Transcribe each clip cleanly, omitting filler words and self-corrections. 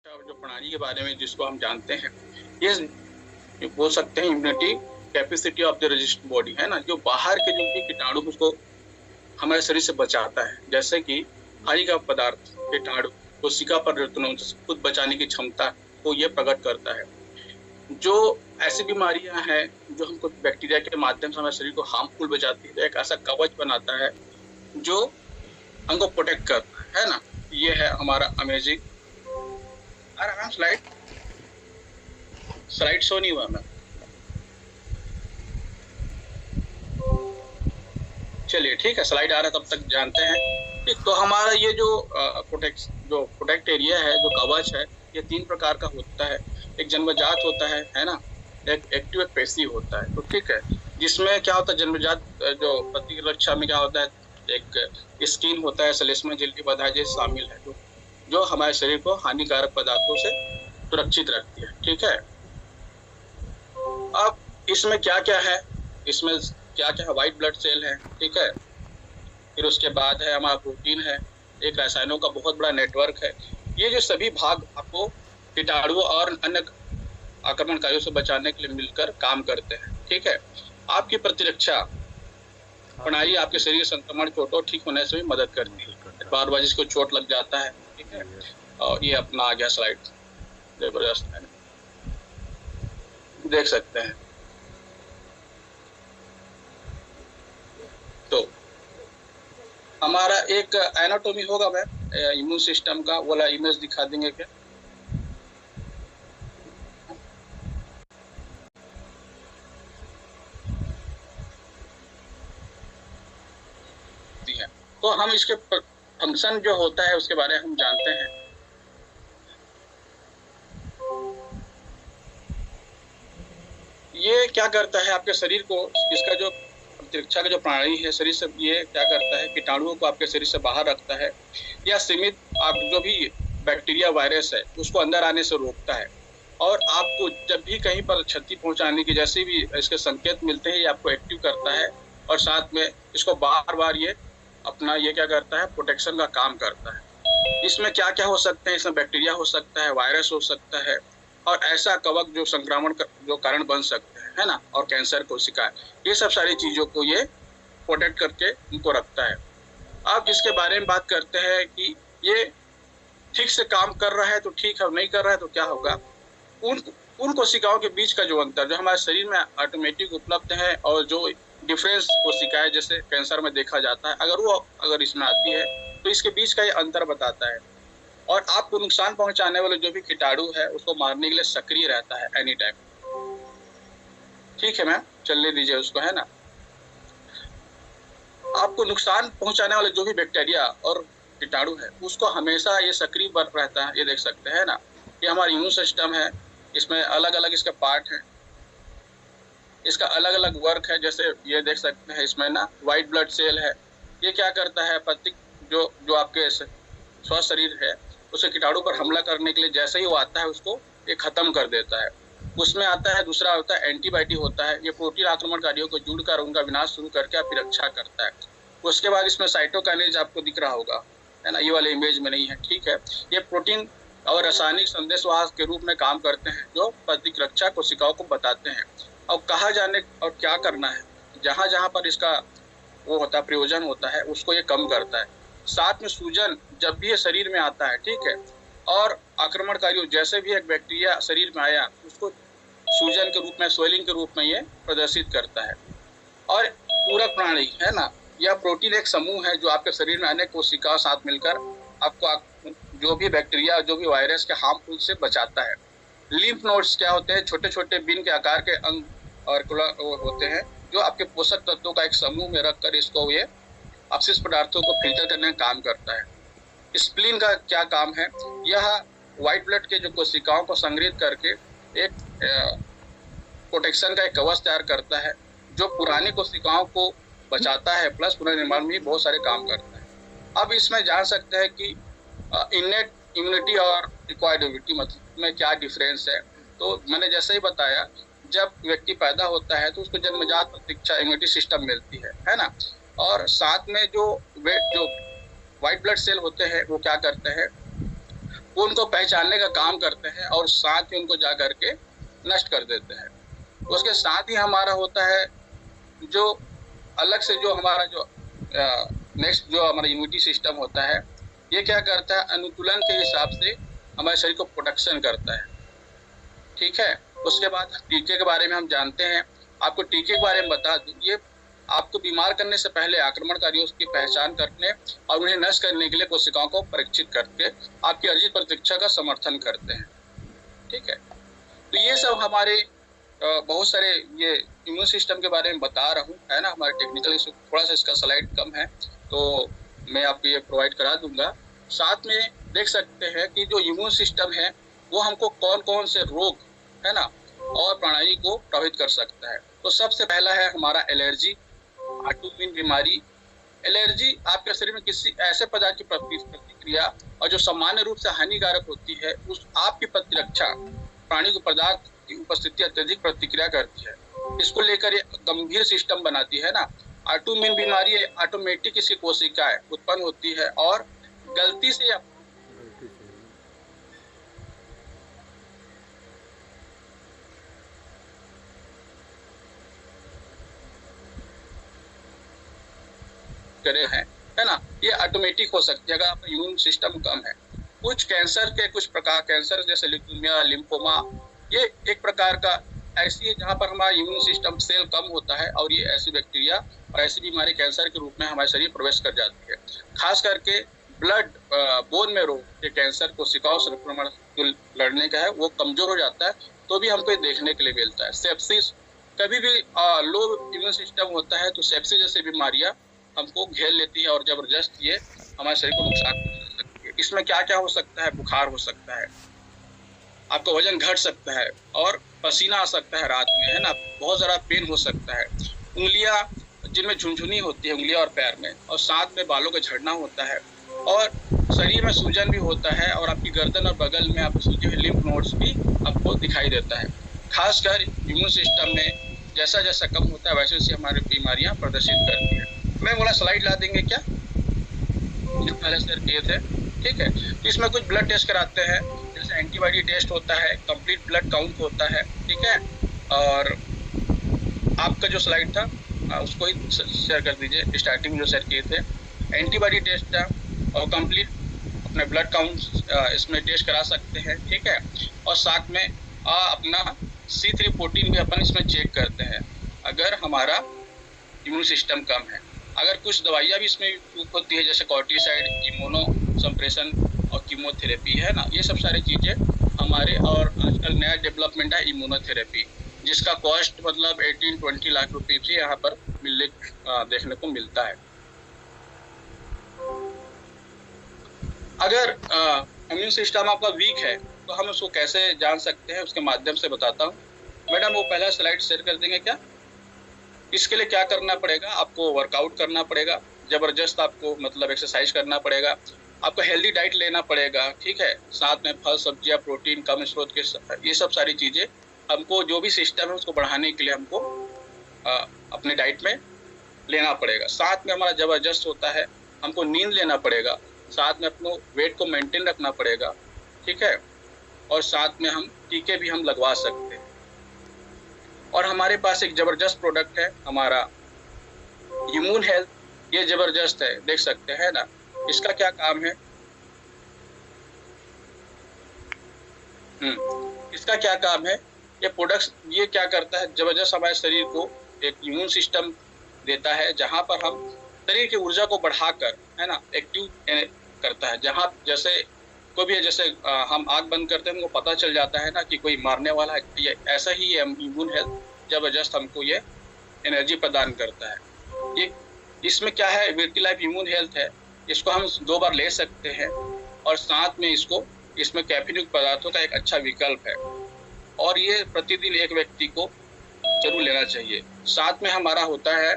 जो प्रणाली के बारे में जिसको हम जानते हैं, ये बोल सकते हैं immunity capacity of the resistant body, है ना, जो बाहर के जो भी कीटाणु उसको हमारे शरीर से बचाता है। जैसे कि हानिकारक पदार्थ, कीटाणु, कोशिका परिवर्तनों से खुद बचाने की क्षमता को ये प्रकट करता है। जो ऐसी बीमारियां हैं जो हमको बैक्टीरिया के माध्यम से हमारे शरीर को हार्मफुल बचाती है, तो एक ऐसा कवच बनाता है जो हमको प्रोटेक्ट करता है ना। ये है हमारा अमेजिंग। स्लाइड शो नहीं हुआ मैं, चलिए ठीक है, स्लाइड आ रहा है तब तक जानते हैं। ठीक, तो हमारा ये जो प्रोटेक्ट एरिया है, जो कवच है, ये 3 प्रकार का होता है। एक जन्मजात होता है ना, एक एक्टिव, एक पैसिव होता है। तो ठीक है, जिसमें क्या होता है, जन्मजात जो प्रतिरक्षा में क्या होता है, एक स्किन होता है, श्लेष्मा झिल्ली बधाजे शामिल है, जो हमारे शरीर को हानिकारक पदार्थों से सुरक्षित रखती है। ठीक है, अब इसमें क्या क्या है, इसमें क्या क्या है, व्हाइट ब्लड सेल है, ठीक है, फिर उसके बाद है हमारा प्रोटीन है, एक रसायनों का बहुत बड़ा नेटवर्क है। ये जो सभी भाग आपको कीटाणुओं और अन्य आक्रमणकारियों से बचाने के लिए मिलकर काम करते हैं। ठीक है, आपकी प्रतिरक्षा प्रणाली आपके शरीर संक्रमण, चोटों ठीक होने से भी मदद करती है। बार बार जिसको चोट लग जाता है, ठीक है, और ये अपना आ गया स्लाइड, जबरदस्त है, देख सकते हैं। तो हमारा एक एनाटॉमी होगा, मैं इम्यून सिस्टम का वाला इमेज दिखा देंगे क्या? तो हम इसके फंक्शन जो होता है उसके बारे में हम जानते हैं। ये क्या करता है आपके शरीर को, इसका जो प्रतिरक्षा का जो प्रणाली है शरीर से, ये क्या करता है, कीटाणुओं को आपके शरीर से बाहर रखता है, या सीमित आप जो भी बैक्टीरिया वायरस है उसको अंदर आने से रोकता है। और आपको जब भी कहीं पर क्षति पहुंचाने की जैसे भी इसके संकेत मिलते हैं, ये आपको एक्टिव करता है। और साथ में इसको बार बार ये अपना ये क्या करता है, प्रोटेक्शन का काम करता है। इसमें क्या क्या हो सकते हैं, इसमें बैक्टीरिया हो सकता है, वायरस हो सकता है, और ऐसा कवक जो संक्रमण का जो कारण बन सकते हैं, है ना, और कैंसर कोशिका, ये सब सारी चीजों को ये प्रोटेक्ट करके उनको रखता है। अब इसके बारे में बात करते हैं कि ये ठीक से काम कर रहा है तो ठीक है, नहीं कर रहा है तो क्या होगा। उन कोशिकाओं के बीच का जो अंतर जो हमारे शरीर में ऑटोमेटिक उपलब्ध है, और जो डिफरेंस कोशिकाएं जैसे कैंसर में देखा जाता है, अगर इसमें आती है तो इसके बीच का ये अंतर बताता है। और आपको नुकसान पहुंचाने वाले जो भी कीटाणु है उसको मारने के लिए सक्रिय रहता है एनी टाइम। ठीक है मैम, चलने दीजिए उसको, है ना। आपको नुकसान पहुंचाने वाले जो भी बैक्टीरिया और कीटाणु है उसको हमेशा ये सक्रिय रहता है, ये देख सकते हैं ना। ये हमारा इम्यून सिस्टम है, इसमें अलग अलग इसके पार्ट हैं, इसका अलग अलग वर्क है। जैसे ये देख सकते हैं इसमें ना व्हाइट ब्लड सेल है, ये क्या करता है, प्रत्येक जो आपके स्वस्थ शरीर है उसे कीटाणु पर हमला करने के लिए जैसे ही वो आता है उसको ये खत्म कर देता है। उसमें आता है दूसरा होता है एंटीबायोटिक होता है, ये प्रोटीन आक्रमणकारियों को जुड़कर उनका विनाश शुरू करके आपकी रक्षा करता है। उसके बाद इसमें साइटोकाइनेज आपको दिख रहा होगा, है ना, ये वाले इमेज में नहीं है, ठीक है। ये प्रोटीन और रासायनिक संदेशवाहक के रूप में काम करते हैं जो प्रतिरक्षा कोशिकाओं को बताते हैं और कहाँ जाने और क्या करना है। जहाँ जहाँ पर इसका वो होता है प्रयोजन होता है उसको ये कम करता है। साथ में सूजन जब भी ये शरीर में आता है, ठीक है, और आक्रमणकारी जैसे भी एक बैक्टीरिया शरीर में आया उसको सूजन के रूप में, स्वेलिंग के रूप में ये प्रदर्शित करता है। और पूरक प्रणाली, है ना, यह प्रोटीन एक समूह है जो आपके शरीर में अनेक कोशिकाओं साथ मिलकर आपको जो भी बैक्टीरिया, जो भी वायरस के हार्मफुल से बचाता है। लिम्फ नोड्स क्या होते हैं, छोटे छोटे बीन के आकार के अंग और होते हैं जो आपके पोषक तत्वों का एक समूह में रखकर इसको ये अपशिष्ट पदार्थों को फिल्टर करने का काम करता है। स्प्लीन का क्या काम है, यह व्हाइट ब्लड के जो कोशिकाओं को संग्रहित करके एक प्रोटेक्शन का एक कवच तैयार करता है जो पुरानी कोशिकाओं को बचाता है, प्लस पुनर्निर्माण में भी बहुत सारे काम करता है। अब इसमें जान सकते हैं कि इनेट इम्यूनिटी और एक्वायर्ड इम्यूनिटी मतलब में क्या डिफरेंस है। तो मैंने जैसे ही बताया, जब व्यक्ति पैदा होता है तो उसको जन्मजात प्रतिरक्षा इम्यूनिटी सिस्टम मिलती है ना। और साथ में जो व्हाइट ब्लड सेल होते हैं वो क्या करते हैं, वो उनको पहचानने का काम करते हैं और साथ ही उनको जा करके नष्ट कर देते हैं। उसके साथ ही हमारा होता है जो अलग से जो हमारा जो नेक्स्ट जो हमारा इम्यूनिटी सिस्टम होता है, ये क्या करता है, अनुकूलन के हिसाब से हमारे शरीर को प्रोटेक्शन करता है। ठीक है, उसके बाद टीके के बारे में हम जानते हैं। आपको टीके के बारे में बता दूं, ये आपको बीमार करने से पहले आक्रमणकारियों की पहचान करने और उन्हें नष्ट करने के लिए कोशिकाओं को परीक्षित करके आपकी अर्जित प्रतिरक्षा का समर्थन करते हैं। ठीक है, तो ये सब हमारे बहुत सारे ये इम्यून सिस्टम के बारे में बता रहा हूँ, है ना। हमारे टेक्निकल थोड़ा सा इसका स्लाइड कम है, तो मैं आपको ये प्रोवाइड करा दूंगा। साथ में देख सकते हैं कि जो इम्यून सिस्टम है वो हमको कौन कौन से रोग, है ना, और प्रणाली को प्रभावित कर सकता है। तो सबसे पहला है हमारा एलर्जी, ऑटोइम्यून बीमारी। एलर्जी आपके शरीर में किसी ऐसे पदार्थ की प्रतिक्रिया और जो सामान्य रूप से हानिकारक होती है, उस आपकी प्रतिरक्षा प्राणी को पदार्थ की उपस्थिति अत्यधिक प्रतिक्रिया करती है। इसको लेकर ये गंभीर सिस्टम बनाती है ना। ऑटोइम्यून बीमारी ऑटोमेटिक इसकी कोशिकाएं उत्पन्न होती है और गलती से करे हैं, है ना, ये ऑटोमेटिक हो सकती है अगर आपका इम्यून सिस्टम कम है। कुछ कैंसर के कुछ प्रकार, कैंसर जैसे ल्यूकेमिया, लिम्फोमा, ये एक प्रकार का ऐसी है जहाँ पर हमारा इम्यून सिस्टम सेल कम होता है और ये ऐसी बैक्टीरिया और ऐसी बीमारी कैंसर के रूप में हमारे शरीर प्रवेश कर जाती है। खास करके ब्लड बोन में रोग के कैंसर कोशिकाओं संक्रमण जो लड़ने का है वो कमजोर हो जाता है, तो भी हमको ये देखने के लिए मिलता है। सेप्सिस, कभी भी लो इम्यून सिस्टम होता है तो सेप्सिस जैसी बीमारियां हमको घेर लेती है और जबरदस्त ये हमारे शरीर को नुकसान कर सकती है। इसमें क्या क्या हो सकता है, बुखार हो सकता है, आपका वजन घट सकता है और पसीना आ सकता है रात में, है ना, बहुत ज़्यादा पेन हो सकता है, उंगलियां जिनमें झुनझुनी होती है उंगलियां और पैर में, और साथ में बालों का झड़ना होता है और शरीर में सूजन भी होता है और आपकी गर्दन और बगल में आपको सूजे हुए लिम्फ नोड्स भी आपको दिखाई देता है। खासकर इम्यून सिस्टम में जैसा जैसा कम होता है वैसे वैसे हमारी बीमारियां प्रदर्शित करती है। मैं बोला स्लाइड ला देंगे क्या, जो पहले शेयर किए थे। ठीक है, तो इसमें कुछ ब्लड टेस्ट कराते हैं, जैसे एंटीबॉडी टेस्ट होता है, कंप्लीट ब्लड काउंट होता है। ठीक है, और आपका जो स्लाइड था उसको ही शेयर कर दीजिए, स्टार्टिंग में जो शेयर किए थे। एंटीबॉडी टेस्ट था और कंप्लीट अपने ब्लड काउंट इसमें टेस्ट करा सकते हैं। ठीक है, और साथ में अपना C3 प्रोटीन भी अपन इसमें चेक करते हैं अगर हमारा इम्यून सिस्टम कम है। अगर कुछ दवाइयाँ भी इसमें यूज होती है जैसे कॉर्टिसाइड, इम्यूनो सप्रेशन और कीमोथेरेपी, है ना, ये सब सारी चीज़ें हमारे। और आजकल नया डेवलपमेंट है इम्यूनोथेरेपी, जिसका कॉस्ट मतलब 18-20 लाख रुपए से यहाँ पर देखने को मिलता है। अगर इम्यून सिस्टम आपका वीक है तो हम उसको कैसे जान सकते हैं, उसके माध्यम से बताता हूँ। मैडम वो पहला स्लाइड शेयर कर देंगे क्या। इसके लिए क्या करना पड़ेगा, आपको वर्कआउट करना पड़ेगा, जबरदस्त आपको मतलब एक्सरसाइज करना पड़ेगा, आपको हेल्दी डाइट लेना पड़ेगा। ठीक है, साथ में फल सब्जियां, प्रोटीन कम स्रोत के, ये सब सारी चीज़ें हमको जो भी सिस्टम है उसको बढ़ाने के लिए हमको अपने डाइट में लेना पड़ेगा। साथ में हमारा जबरदस्त होता है, हमको नींद लेना पड़ेगा, साथ में अपने वेट को मेंटेन रखना पड़ेगा। ठीक है, और साथ में हम टीके भी हम लगवा सकते हैं। और हमारे पास एक जबरदस्त प्रोडक्ट है हमारा इम्यून हेल्थ, ये जबरदस्त है, देख सकते हैं ना। इसका क्या काम है, इसका क्या काम है, ये प्रोडक्ट ये क्या करता है, जबरदस्त हमारे शरीर को एक इम्यून सिस्टम देता है जहां पर हम शरीर की ऊर्जा को बढ़ाकर, है ना, एक्टिव करता है। जहां जैसे कोई भी जैसे हम आग बंद करते हैं हमको पता चल जाता है ना कि कोई मारने वाला है, ये ऐसा ही ये इम्यून हेल्थ जबरदस्त हमको ये एनर्जी प्रदान करता है। ये इसमें क्या है, वर्टी लाइफ इम्यून हेल्थ है, इसको हम 2 बार ले सकते हैं और साथ में इसमें कैफीन युक्त पदार्थों का एक अच्छा विकल्प है और ये प्रतिदिन एक व्यक्ति को जरूर लेना चाहिए। साथ में हमारा होता है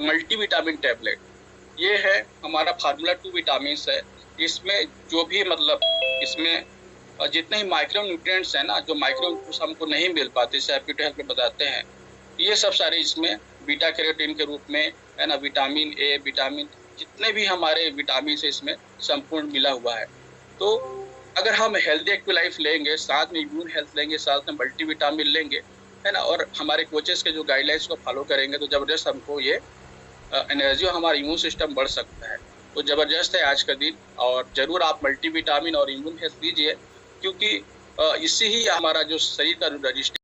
मल्टीविटामिन टैबलेट, ये है हमारा फार्मूला 2 विटामिन है। इसमें जो भी मतलब इसमें जितने ही माइक्रो न्यूट्रिएंट्स हैं ना, जो माइक्रो न्यूट्रिएंट्स हमको नहीं मिल पाते, जैसे एपिटो हेल्थ में बताते हैं, ये सब सारे इसमें बीटा कैरोटीन के रूप में, है ना, विटामिन ए, विटामिन, जितने भी हमारे विटामिन है इसमें संपूर्ण मिला हुआ है। तो अगर हम हेल्दी एक्टिव लाइफ लेंगे, साथ में इम्यून हेल्थ लेंगे, साथ में मल्टीविटामिन लेंगे, है ना? और हमारे कोचेस के जो गाइडलाइंस को फॉलो करेंगे, तो ज़बरदस्त हमको ये एनर्जी और हमारा इम्यून सिस्टम बढ़ सकता है। तो ज़बरदस्त है आज का दिन, और ज़रूर आप मल्टीविटामिन और इम्यून हेल्थ लीजिए, क्योंकि इससे ही हमारा जो शरीर का जो रजिस्टर